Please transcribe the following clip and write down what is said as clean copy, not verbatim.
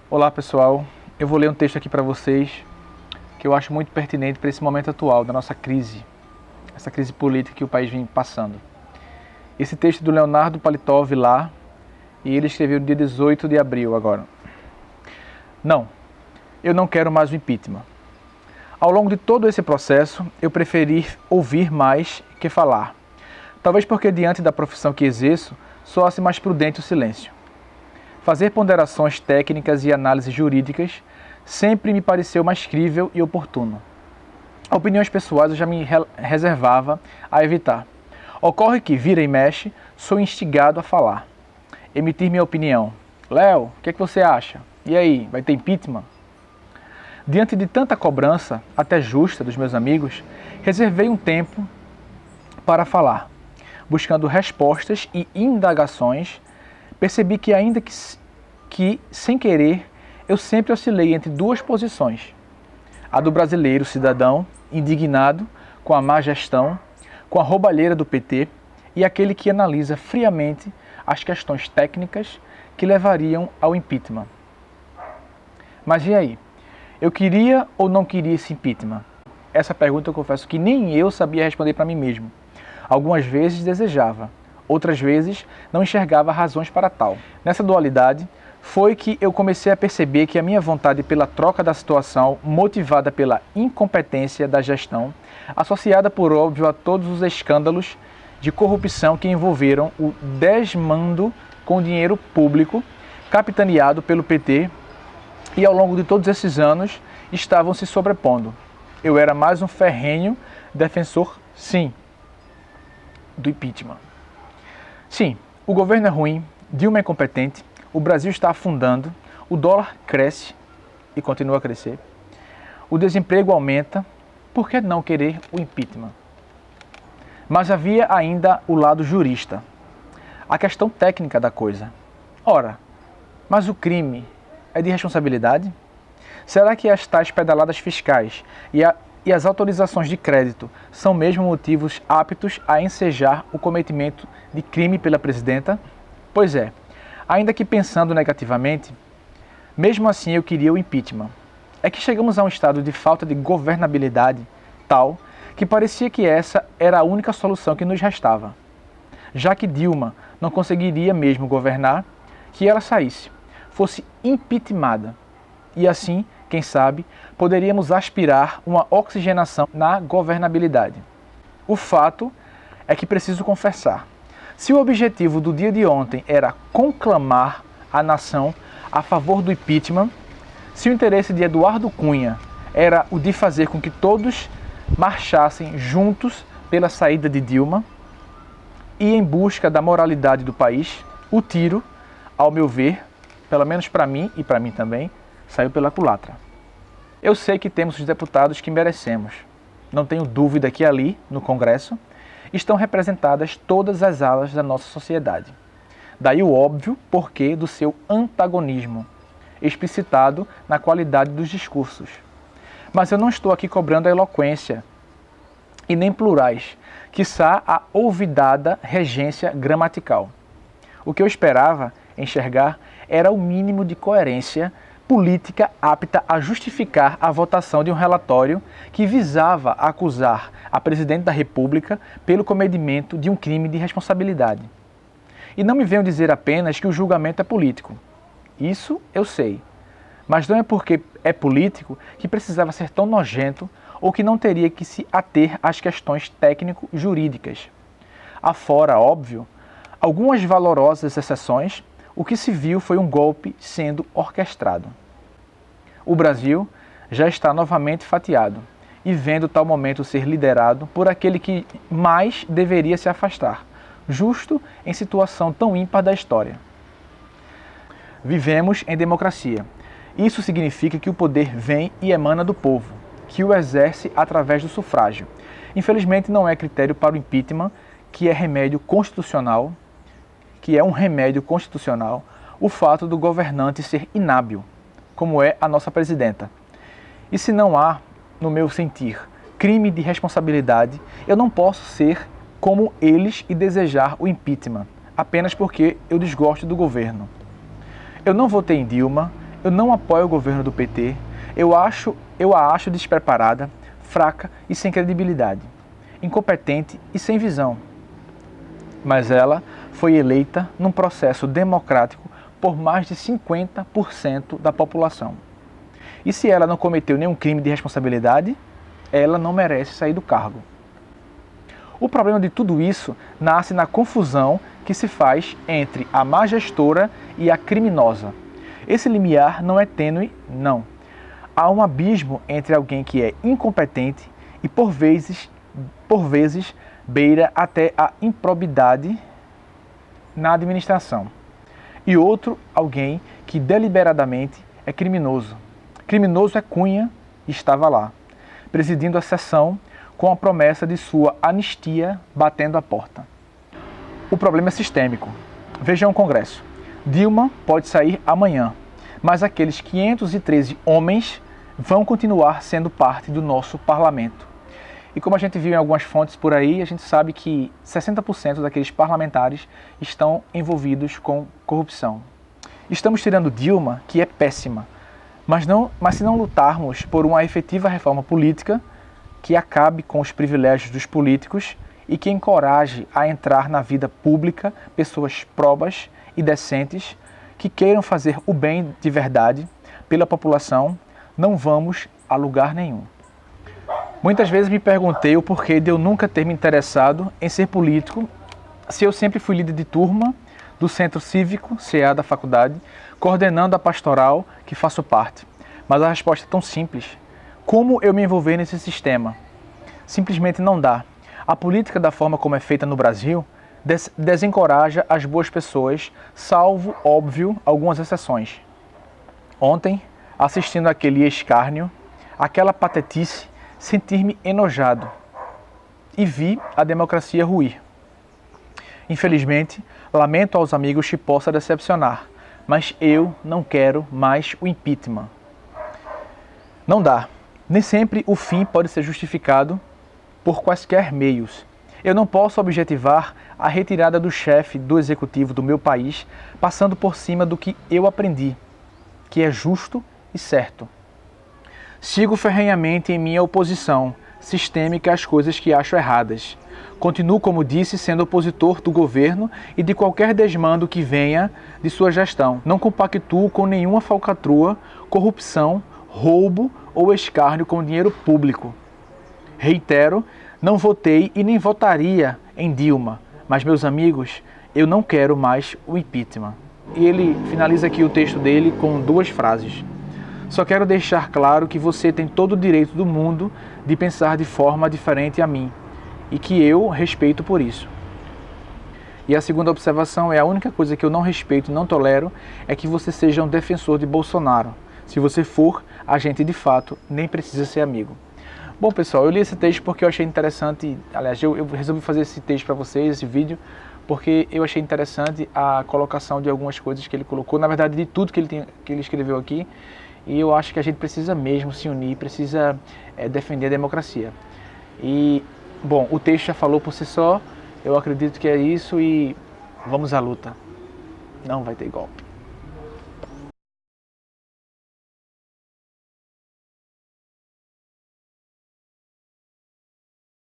Olá pessoal, eu vou ler um texto aqui para vocês que eu acho muito pertinente para esse momento atual da nossa crise, essa crise política que o país vem passando. Esse texto é do Leonardo Paletó Vilar e ele escreveu no dia 18 de abril agora. Não, eu não quero mais o impeachment. Ao longo de todo esse processo, eu preferi ouvir mais que falar. Talvez porque diante da profissão que exerço, soasse mais prudente o silêncio. Fazer ponderações técnicas e análises jurídicas sempre me pareceu mais crível e oportuno. Opiniões pessoais eu já me reservava a evitar. Ocorre que, vira e mexe, sou instigado a falar. Emitir minha opinião. Léo, o que você acha? E aí, vai ter impeachment? Diante de tanta cobrança, até justa, dos meus amigos, reservei um tempo para falar. Buscando respostas e indagações, percebi que ainda que sem querer, eu sempre oscilei entre duas posições. A do brasileiro cidadão, indignado com a má gestão, com a roubalheira do PT, e aquele que analisa friamente as questões técnicas que levariam ao impeachment. Mas e aí? Eu queria ou não queria esse impeachment? Essa pergunta eu confesso que nem eu sabia responder para mim mesmo. Algumas vezes desejava, outras vezes não enxergava razões para tal. Nessa dualidade, foi que eu comecei a perceber que a minha vontade pela troca da situação, motivada pela incompetência da gestão, associada por óbvio a todos os escândalos de corrupção que envolveram o desmando com dinheiro público, capitaneado pelo PT, e ao longo de todos esses anos estavam se sobrepondo. Eu era mais um ferrenho defensor, sim, do impeachment. Sim, o governo é ruim, Dilma é incompetente, o Brasil está afundando, o dólar cresce e continua a crescer, o desemprego aumenta, por que não querer o impeachment? Mas havia ainda o lado jurista, a questão técnica da coisa. Ora, mas o crime é de responsabilidade? Será que as tais pedaladas fiscais e as autorizações de crédito são mesmo motivos aptos a ensejar o cometimento de crime pela presidenta? Pois é, ainda que pensando negativamente, mesmo assim eu queria o impeachment. É que chegamos a um estado de falta de governabilidade tal que parecia que essa era a única solução que nos restava. Já que Dilma não conseguiria mesmo governar, que ela saísse, fosse impeachmentada. E assim, quem sabe, poderíamos aspirar uma oxigenação na governabilidade. O fato é que preciso confessar, se o objetivo do dia de ontem era conclamar a nação a favor do impeachment, se o interesse de Eduardo Cunha era o de fazer com que todos marchassem juntos pela saída de Dilma e em busca da moralidade do país, o tiro, ao meu ver, pelo menos para mim e para mim também, saiu pela culatra. Eu sei que temos os deputados que merecemos. Não tenho dúvida que ali, no Congresso, estão representadas todas as alas da nossa sociedade. Daí o óbvio porquê do seu antagonismo, explicitado na qualidade dos discursos. Mas eu não estou aqui cobrando a eloquência e nem plurais, quiçá a olvidada regência gramatical. O que eu esperava enxergar era o mínimo de coerência política apta a justificar a votação de um relatório que visava acusar a presidente da República pelo cometimento de um crime de responsabilidade. E não me venham dizer apenas que o julgamento é político. Isso eu sei. Mas não é porque é político que precisava ser tão nojento ou que não teria que se ater às questões técnico-jurídicas. Afora, óbvio, algumas valorosas exceções, o que se viu foi um golpe sendo orquestrado. O Brasil já está novamente fatiado e vendo tal momento ser liderado por aquele que mais deveria se afastar, justo em situação tão ímpar da história. Vivemos em democracia. Isso significa que o poder vem e emana do povo, que o exerce através do sufrágio. Infelizmente não é critério para o impeachment, que é um remédio constitucional, o fato do governante ser inábil, como é a nossa presidenta. E se não há, no meu sentir, crime de responsabilidade, eu não posso ser como eles e desejar o impeachment, apenas porque eu desgosto do governo. Eu não votei em Dilma, Eu não apoio o governo do PT. Eu a acho despreparada, fraca e sem credibilidade, incompetente e sem visão. Mas ela foi eleita num processo democrático por mais de 50% da população. E se ela não cometeu nenhum crime de responsabilidade, ela não merece sair do cargo. O problema de tudo isso nasce na confusão que se faz entre a má gestora e a criminosa. Esse limiar não é tênue, não. Há um abismo entre alguém que é incompetente e, por vezes, beira até a improbidade na administração. E outro, alguém que deliberadamente é criminoso. Criminoso é Cunha e estava lá, presidindo a sessão com a promessa de sua anistia batendo a porta. O problema é sistêmico. Vejam o Congresso. Dilma pode sair amanhã, mas aqueles 513 homens vão continuar sendo parte do nosso parlamento. E como a gente viu em algumas fontes por aí, a gente sabe que 60% daqueles parlamentares estão envolvidos com corrupção. Estamos tirando Dilma, que é péssima, mas se não lutarmos por uma efetiva reforma política que acabe com os privilégios dos políticos e que encoraje a entrar na vida pública pessoas probas e decentes que queiram fazer o bem de verdade pela população, não vamos a lugar nenhum. Muitas vezes me perguntei o porquê de eu nunca ter me interessado em ser político, se eu sempre fui líder de turma do Centro Cívico, CA da faculdade, coordenando a pastoral que faço parte. Mas a resposta é tão simples. Como eu me envolver nesse sistema? Simplesmente não dá. A política, da forma como é feita no Brasil, desencoraja as boas pessoas, salvo, óbvio, algumas exceções. Ontem, assistindo aquele escárnio, aquela patetice, sentir-me enojado e vi a democracia ruir. Infelizmente, lamento aos amigos que possa decepcionar, mas eu não quero mais o impeachment. Não dá. Nem sempre o fim pode ser justificado por quaisquer meios. Eu não posso objetivar a retirada do chefe do executivo do meu país passando por cima do que eu aprendi, que é justo e certo. Sigo ferrenhamente em minha oposição sistêmica às coisas que acho erradas. Continuo, como disse, sendo opositor do governo e de qualquer desmando que venha de sua gestão. Não compactuo com nenhuma falcatrua, corrupção, roubo ou escárnio com dinheiro público. Reitero, não votei e nem votaria em Dilma, mas, meus amigos, eu não quero mais o impeachment. E ele finaliza aqui o texto dele com duas frases. Só quero deixar claro que você tem todo o direito do mundo de pensar de forma diferente a mim e que eu respeito por isso. E a segunda observação é: a única coisa que eu não respeito e não tolero é que você seja um defensor de Bolsonaro. Se você for, a gente de fato nem precisa ser amigo. Bom, pessoal, eu li esse texto porque eu achei interessante. Aliás, eu resolvi fazer esse texto para vocês, esse vídeo, porque eu achei interessante a colocação de algumas coisas que ele colocou, na verdade de tudo que ele escreveu aqui. E eu acho que a gente precisa mesmo se unir, precisa defender a democracia. E, bom, o texto já falou por si só, eu acredito que é isso e vamos à luta. Não vai ter golpe.